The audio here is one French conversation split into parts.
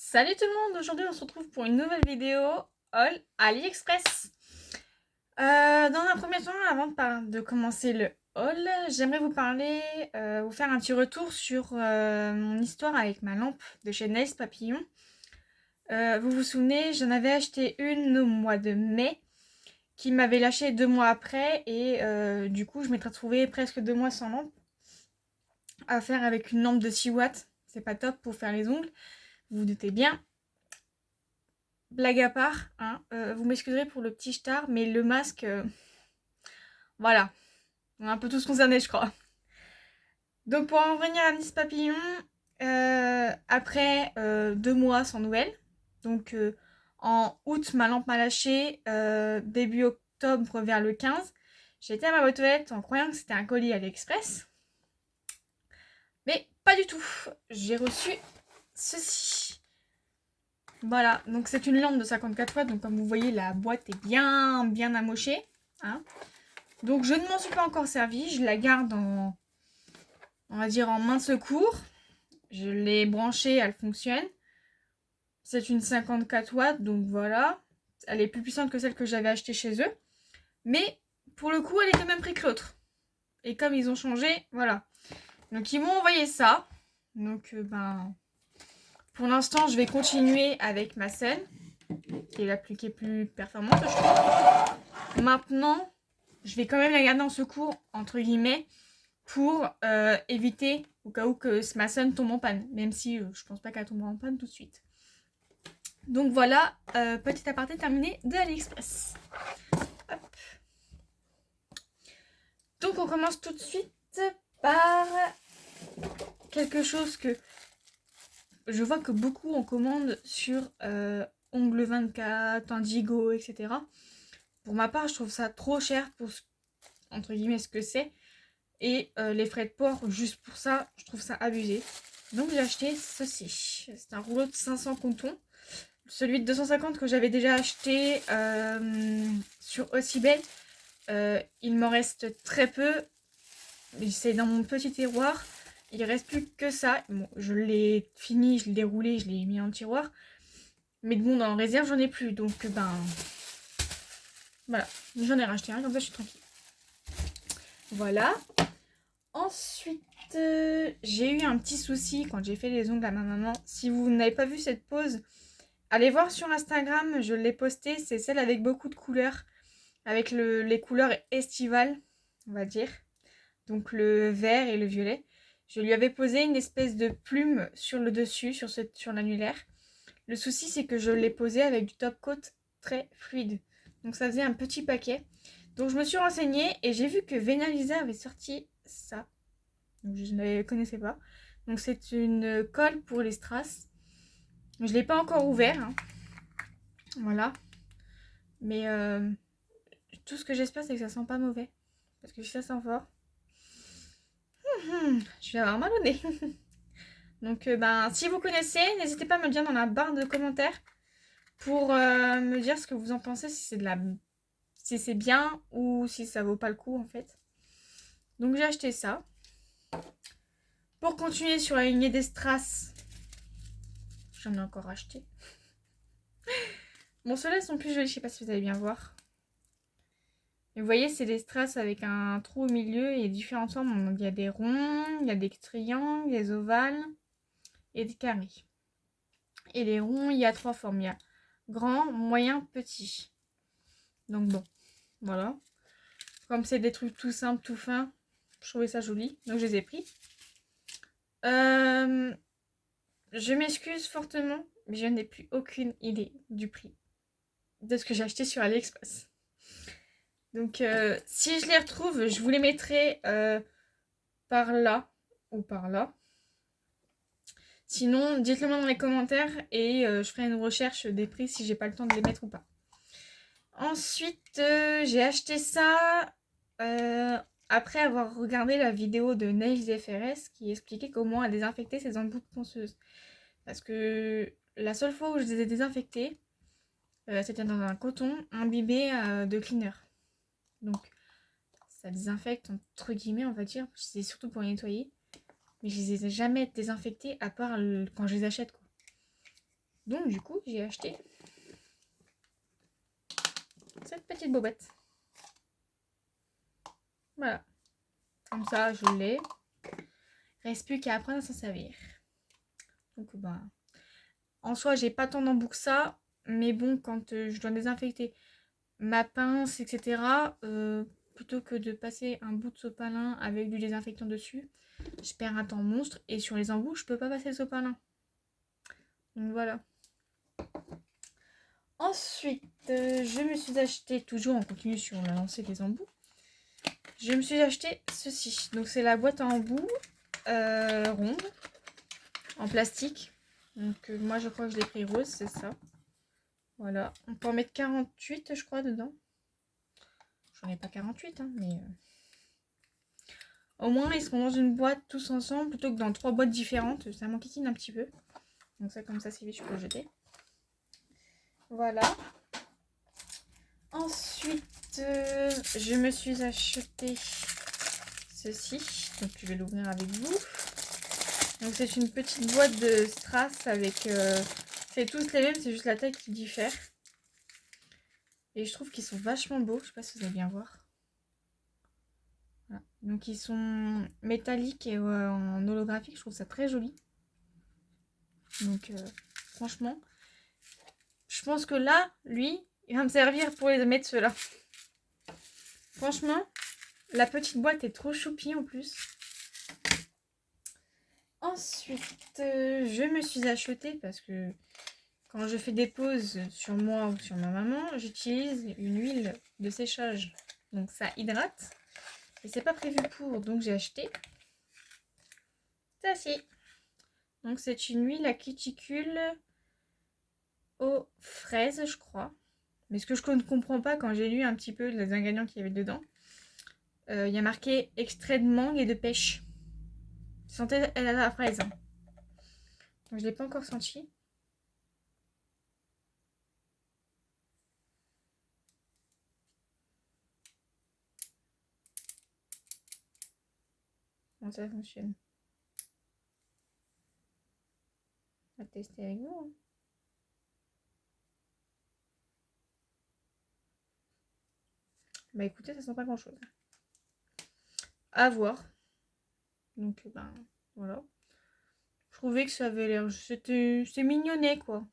Salut tout le monde, aujourd'hui on se retrouve pour une nouvelle vidéo haul AliExpress. Dans un premier temps, avant de commencer le haul, j'aimerais vous parler, vous faire un petit retour sur mon histoire avec ma lampe de chez Nails Papillon. Vous vous souvenez, j'en avais acheté une au mois de mai qui m'avait lâché 2 mois après et du coup je m'étais retrouvée presque 2 mois sans lampe à faire avec une lampe de 6 watts. C'est pas top pour faire les ongles, vous vous doutez bien. Blague à part, hein, vous m'excuserez pour le petit star, mais le masque, voilà, on est un peu tous concernés, je crois. Donc pour en revenir à Nice Papillon, après 2 mois sans nouvelles, donc en août, ma lampe m'a lâché, début octobre vers le 15, j'ai été à ma boîte aux lettres en croyant que c'était un colis AliExpress, mais pas du tout. J'ai reçu ceci. Voilà, donc c'est une lampe de 54 watts, donc comme vous voyez, la boîte est bien amochée. Hein. Donc je ne m'en suis pas encore servi, je la garde en, on va dire, en main de secours. Je l'ai branchée, elle fonctionne. C'est une 54 watts, donc voilà. Elle est plus puissante que celle que j'avais achetée chez eux. Mais pour le coup, elle est au même prix que l'autre. Et comme ils ont changé, voilà. Donc ils m'ont envoyé ça. Donc pour l'instant, je vais continuer avec ma scène, qui est plus performante, je trouve. Maintenant, je vais quand même la garder en secours, entre guillemets, pour éviter au cas où que ma scène tombe en panne. Même si je pense pas qu'elle tombera en panne tout de suite. Donc voilà, petit aparté terminé de AliExpress. Hop. Donc on commence tout de suite par quelque chose que je vois que beaucoup en commandent sur Ongle 24, Indigo, etc. Pour ma part, je trouve ça trop cher pour entre guillemets ce que c'est. Et les frais de port, juste pour ça, je trouve ça abusé. Donc j'ai acheté ceci. C'est un rouleau de 500 comptons. Celui de 250 que j'avais déjà acheté sur Ossibel, il m'en reste très peu. C'est dans mon petit tiroir. Il reste plus que ça. Bon, je l'ai fini, je l'ai déroulé, je l'ai mis en tiroir. Mais bon, dans la réserve, j'en ai plus. Donc, voilà. J'en ai racheté un, comme ça, je suis tranquille. Voilà. Ensuite, j'ai eu un petit souci quand j'ai fait les ongles à ma maman. Si vous n'avez pas vu cette pose, allez voir sur Instagram, je l'ai postée. C'est celle avec beaucoup de couleurs. Avec les couleurs estivales, on va dire. Donc le vert et le violet. Je lui avais posé une espèce de plume sur le dessus, sur l'annulaire. Le souci, c'est que je l'ai posé avec du top coat très fluide. Donc ça faisait un petit paquet. Donc je me suis renseignée et j'ai vu que Venalisa avait sorti ça. Donc je ne connaissais pas. Donc c'est une colle pour les strass. Je ne l'ai pas encore ouvert. Hein. Voilà. Mais tout ce que j'espère, c'est que ça sent pas mauvais. Parce que si ça sent fort, je vais avoir mal au nez. Donc, si vous connaissez, n'hésitez pas à me le dire dans la barre de commentaires pour me dire ce que vous en pensez, si c'est bien ou si ça vaut pas le coup en fait. Donc j'ai acheté ça. Pour continuer sur la lignée des strass, j'en ai encore acheté. Bon, ceux-là sont plus jolis, je sais pas si vous allez bien voir. Mais vous voyez, c'est des strass avec un trou au milieu et différentes formes. Il y a des ronds, il y a des triangles, des ovales et des carrés. Et les ronds, il y a 3 formes. Il y a grand, moyen, petit. Donc bon, voilà. Comme c'est des trucs tout simples, tout fins, je trouvais ça joli. Donc je les ai pris. Je m'excuse fortement, mais je n'ai plus aucune idée du prix de ce que j'ai acheté sur AliExpress. Donc si je les retrouve, je vous les mettrai par là ou par là. Sinon, dites-le moi dans les commentaires et je ferai une recherche des prix si j'ai pas le temps de les mettre ou pas. Ensuite, j'ai acheté ça après avoir regardé la vidéo de Nails FRS qui expliquait comment à désinfecter ses embouts de ponceuse. Parce que la seule fois où je les ai désinfectés, c'était dans un coton imbibé de cleaner. Donc, ça désinfecte entre guillemets, on va dire. C'est surtout pour les nettoyer. Mais je les ai jamais désinfectés à part quand je les achète, quoi. Donc du coup, j'ai acheté cette petite bobette. Voilà. Comme ça, je l'ai. Reste plus qu'à apprendre à s'en servir. Donc bah, en soi, j'ai pas tant d'embouts que ça. Mais bon, quand je dois désinfecter ma pince, etc., plutôt que de passer un bout de sopalin avec du désinfectant dessus, je perds un temps monstre. Et sur les embouts, je peux pas passer le sopalin. Donc voilà. Ensuite, je me suis acheté, toujours en continu sur la lancée des embouts, je me suis acheté ceci. Donc c'est la boîte à embouts ronde, en plastique. Donc moi je crois que je l'ai pris rose, c'est ça. Voilà, on peut en mettre 48 je crois dedans. J'en ai pas 48 hein, mais au moins ils seront dans une boîte tous ensemble plutôt que dans 3 boîtes différentes. Ça m'enquiquine un petit peu. Donc ça comme ça c'est vite, je peux le jeter. Voilà. Ensuite, je me suis acheté ceci. Donc je vais l'ouvrir avec vous. Donc c'est une petite boîte de strass avec... c'est tous les mêmes, c'est juste la taille qui diffère. Et je trouve qu'ils sont vachement beaux. Je sais pas si vous allez bien voir. Voilà. Donc ils sont métalliques et en holographique. Je trouve ça très joli. Donc franchement, je pense que là, lui, il va me servir pour les mettre ceux-là. Franchement, la petite boîte est trop choupie en plus. Ensuite, je me suis acheté parce que quand je fais des pauses sur moi ou sur ma maman, j'utilise une huile de séchage. Donc ça hydrate. Et c'est pas prévu pour, donc j'ai acheté celle-ci. Donc c'est une huile à cuticule aux fraises, je crois. Mais ce que je ne comprends pas quand j'ai lu un petit peu les ingrédients qu'il y avait dedans, il y a marqué extrait de mangue et de pêche. Sentez la fraise. Donc je l'ai pas encore senti. Comment ça fonctionne? On va tester avec vous. Hein. Bah écoutez, ça sent pas grand chose. À voir. Donc ben voilà. Je trouvais que ça avait l'air. C'est mignonnet quoi.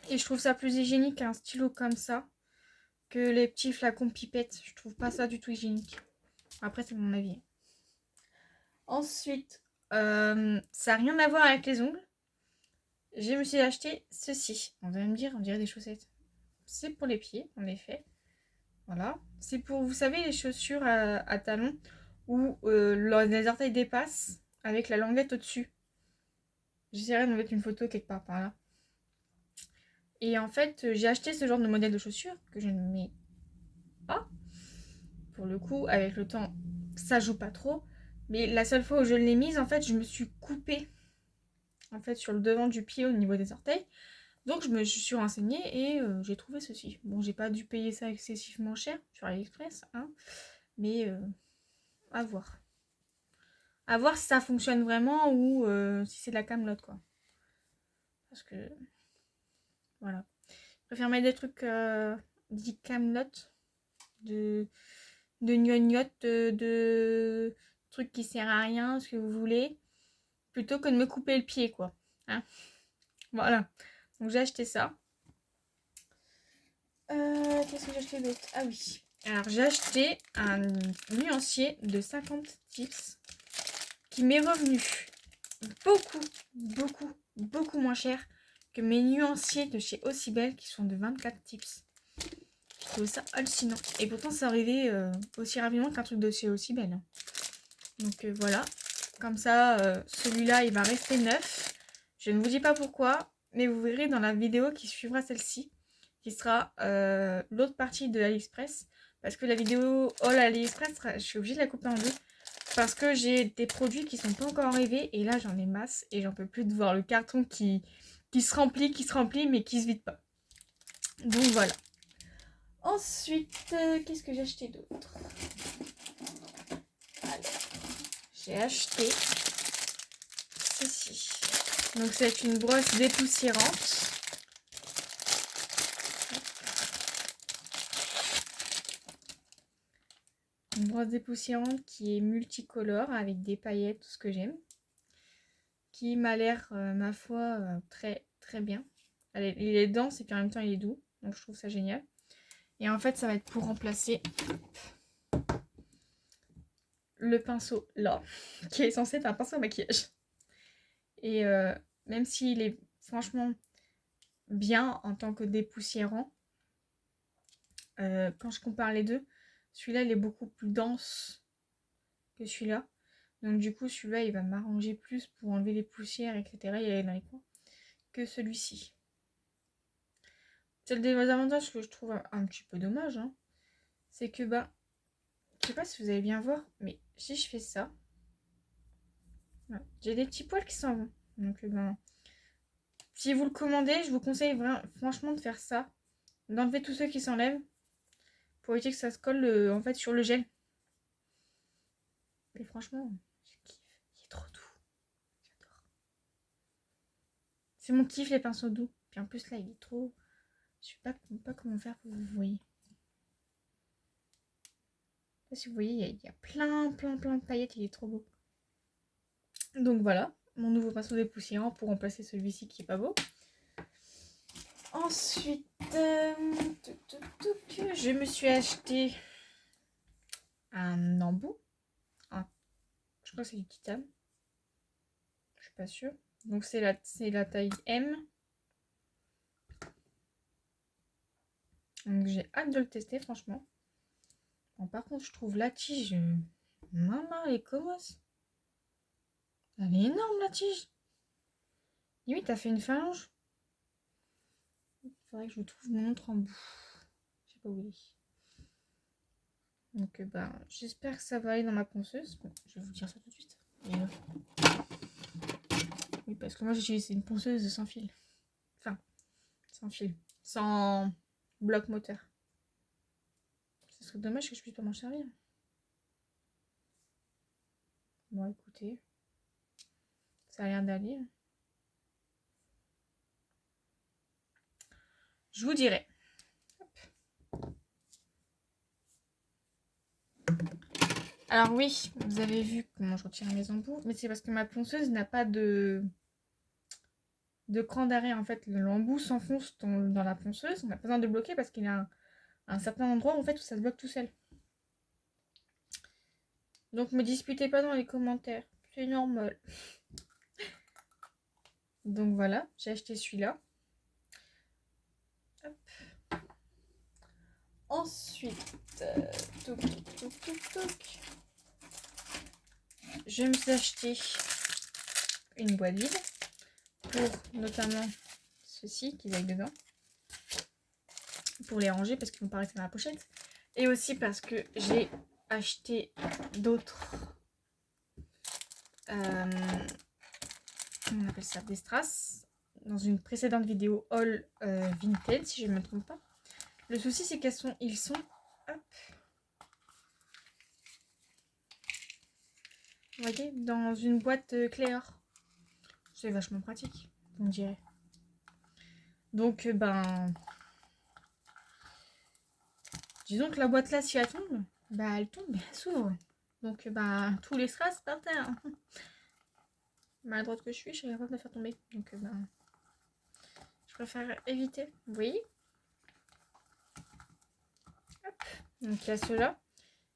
Et je trouve ça plus hygiénique qu'un stylo comme ça. Que les petits flacons pipettes. Je trouve pas ça du tout hygiénique. Après c'est mon avis. Ensuite, ça n'a rien à voir avec les ongles. Je me suis acheté ceci. On va me dire, on dirait des chaussettes. C'est pour les pieds, en effet. Voilà. C'est pour, vous savez, les chaussures à talons où les orteils dépassent avec la languette au-dessus. J'essaierai de me mettre une photo quelque part par là. Et en fait, j'ai acheté ce genre de modèle de chaussures que je ne mets pas. Pour le coup, avec le temps, ça joue pas trop. Mais la seule fois où je l'ai mise, en fait, je me suis coupée en fait, sur le devant du pied au niveau des orteils. Donc je me suis renseignée et j'ai trouvé ceci. Bon, j'ai pas dû payer ça excessivement cher sur AliExpress, hein, mais à voir. À voir si ça fonctionne vraiment ou si c'est de la camelote, quoi. Parce que, voilà. Je préfère mettre des trucs dits camelote, de gnognotte, de trucs qui servent à rien, ce que vous voulez, plutôt que de me couper le pied, quoi. Hein, voilà. Donc j'ai acheté ça. Qu'est-ce que j'ai acheté d'autre? Ah oui. Alors j'ai acheté un nuancier de 50 tips qui m'est revenu beaucoup moins cher que mes nuanciers de chez Aussibel qui sont de 24 tips. Je trouve ça hallucinant. Et pourtant c'est arrivé aussi rapidement qu'un truc de chez Aussibel. Hein. Donc voilà. Comme ça, celui-là il va rester neuf. Je ne vous dis pas pourquoi, mais vous verrez dans la vidéo qui suivra celle-ci, qui sera l'autre partie de AliExpress. Parce que la vidéo Haul AliExpress, je suis obligée de la couper en deux. Parce que j'ai des produits qui sont pas encore arrivés. Et là, j'en ai masse. Et j'en peux plus de voir le carton qui se remplit, mais qui se vide pas. Donc voilà. Ensuite, qu'est-ce que j'ai acheté d'autre? Alors, j'ai acheté ceci. Donc c'est une brosse dépoussiérante. Une brosse dépoussiérante qui est multicolore avec des paillettes, tout ce que j'aime. Qui m'a l'air, ma foi, très très bien. Il est dense et puis en même temps il est doux. Donc je trouve ça génial. Et en fait ça va être pour remplacer le pinceau là, qui est censé être un pinceau à maquillage. Et même s'il est franchement bien en tant que dépoussiérant, quand je compare les deux, celui-là il est beaucoup plus dense que celui-là. Donc du coup celui-là il va m'arranger plus pour enlever les poussières, etc. Il est dans les coins, que celui-ci. C'est le désavantage que je trouve un petit peu dommage, hein. C'est que bah, je sais pas si vous allez bien voir, mais si je fais ça, voilà, j'ai des petits poils qui s'en vont. Donc ben, si vous le commandez, je vous conseille vraiment, franchement de faire ça, d'enlever tous ceux qui s'enlèvent pour éviter que ça se colle en fait sur le gel. Et franchement, je kiffe, il est trop doux, j'adore. C'est mon kiff les pinceaux doux. Puis en plus là, il est trop, je sais pas comment faire pour vous voyez. Là, si vous voyez, il y a plein de paillettes, il est trop beau. Donc voilà, mon nouveau pinceau dépoussiérant pour remplacer celui-ci qui est pas beau. Ensuite, je me suis acheté un embout. Je crois que c'est du titane. Je suis pas sûre. Donc c'est la taille M. Donc j'ai hâte de le tester franchement. Bon, par contre, je trouve la tige... Maman, elle est commence. Elle est énorme la tige. Limite, t'as fait une phalange. Il faudrait que je trouve mon autre embout. J'ai pas oublié. Donc bah, j'espère que ça va aller dans ma ponceuse. Bon, je vais vous dire ça tout de suite. Oui, parce que moi j'utilise une ponceuse sans fil. Enfin, sans fil. Sans bloc moteur. Ce serait dommage que je puisse pas m'en servir. Bon, écoutez. Ça a l'air d'aller. Je vous dirai. Alors oui, vous avez vu comment je retire mes embouts, mais c'est parce que ma ponceuse n'a pas de cran d'arrêt. En fait, l'embout s'enfonce dans la ponceuse. On a pas besoin de bloquer parce qu'il y a un certain endroit en fait, où ça se bloque tout seul. Donc me disputez pas dans les commentaires. C'est normal. Donc voilà, j'ai acheté celui-là. Ensuite, je me suis acheté une boîte vide pour notamment ceux-ci qui aillent dedans. Pour les ranger parce qu'ils vont pas rester dans la pochette. Et aussi parce que j'ai acheté d'autres... on appelle ça des strass dans une précédente vidéo haul Vinted si je ne me trompe pas. Le souci c'est ils sont hop, vous voyez, dans une boîte Cléor. C'est vachement pratique, on dirait. Donc ben, disons que la boîte là, si elle tombe, bah elle tombe, elle s'ouvre. Donc bah tous les strass par terre. Maladroite que je suis, je serais capable de la faire tomber. Donc ben, je préfère éviter. Vous voyez? Hop. Donc il y a ceux-là.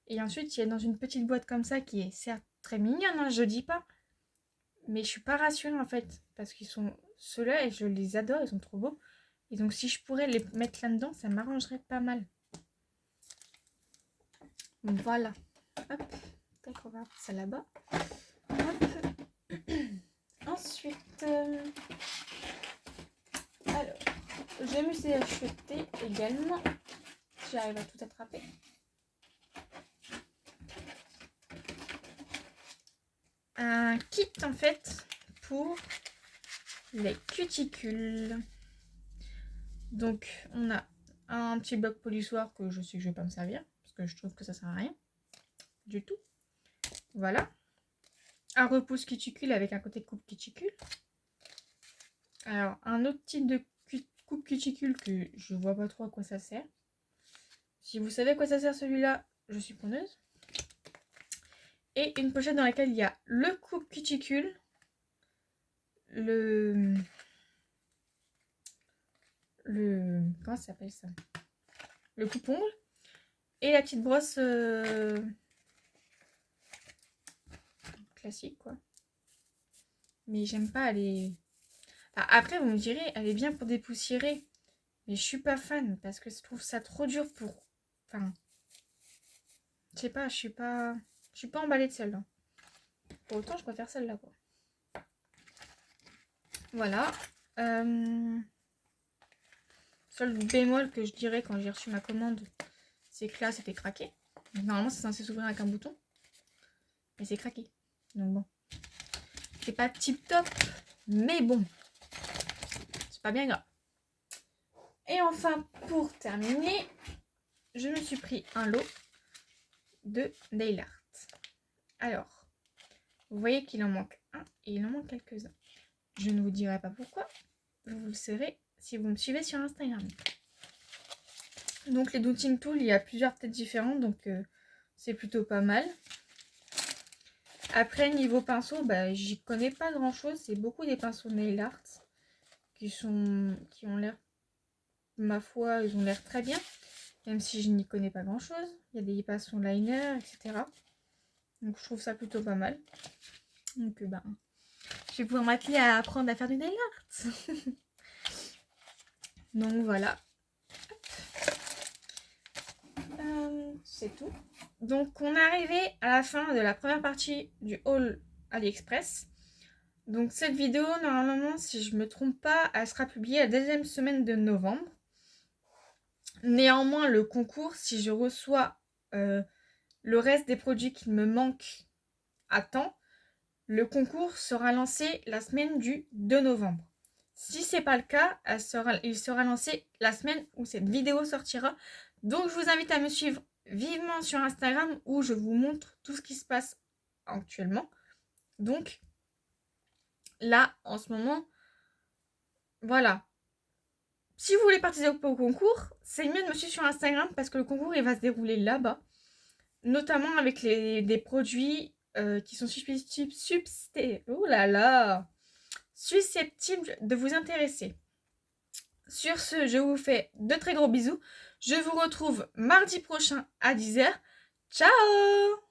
Et ensuite, il y a dans une petite boîte comme ça qui est certes très mignonne, hein, je dis pas. Mais je suis pas rassurée en fait. Parce qu'ils sont ceux-là et je les adore, ils sont trop beaux. Et donc si je pourrais les mettre là-dedans, ça m'arrangerait pas mal. Donc voilà. Hop. Tac, on va mettre ça là-bas. Hop. Ensuite, alors, je me suis acheté également, j'arrive à tout attraper, un kit en fait pour les cuticules. Donc on a un petit bloc polissoir que je sais que je vais pas me servir parce que je trouve que ça sert à rien du tout. Voilà, un repousse cuticule avec un côté coupe cuticule. Alors, un autre type de coupe cuticule que je vois pas trop à quoi ça sert. Si vous savez à quoi ça sert celui-là, je suis preneuse. Et une pochette dans laquelle il y a le coupe cuticule, le comment ça s'appelle ça, le coupe-ongle et la petite brosse classique quoi. Mais j'aime pas, elle est... Enfin, après vous me direz, elle est bien pour dépoussiérer, mais je suis pas fan parce que je trouve ça trop dur pour... Enfin, je sais pas, je suis pas emballée de celle-là. Pour autant, je préfère celle-là quoi. Voilà. Seul bémol que je dirais quand j'ai reçu ma commande, c'est que là c'était craqué. Donc, normalement c'est censé s'ouvrir avec un bouton. Mais c'est craqué. Donc bon. C'est pas tip top. Mais bon. C'est pas bien grave. Et enfin pour terminer, je me suis pris un lot de nail art. Alors, vous voyez qu'il en manque un et il en manque quelques-uns. Je ne vous dirai pas pourquoi. Vous le saurez si vous me suivez sur Instagram. Donc les Dotting Tools, il y a plusieurs têtes différentes, donc c'est plutôt pas mal. Après niveau pinceau, bah, j'y connais pas grand chose. C'est beaucoup des pinceaux nail art qui ont l'air, ma foi, ils ont l'air très bien. Même si je n'y connais pas grand chose. Il y a des pinceaux liner, etc. Donc je trouve ça plutôt pas mal. Donc bah, je vais pouvoir m'atteler à apprendre à faire du nail art. Donc voilà. C'est tout. Donc on est arrivé à la fin de la première partie du haul AliExpress. Donc cette vidéo, normalement, si je ne me trompe pas, elle sera publiée la deuxième semaine de novembre. Néanmoins, le concours, si je reçois le reste des produits qui me manquent à temps, le concours sera lancé la semaine du 2 novembre. Si ce n'est pas le cas, il sera lancé la semaine où cette vidéo sortira. Donc je vous invite à me suivre vivement sur Instagram où je vous montre tout ce qui se passe actuellement. Donc là, en ce moment, voilà. Si vous voulez participer au concours, c'est mieux de me suivre sur Instagram parce que le concours il va se dérouler là-bas. Notamment avec des produits qui sont susceptibles de vous intéresser. Sur ce, je vous fais de très gros bisous. Je vous retrouve mardi prochain à 10h. Ciao!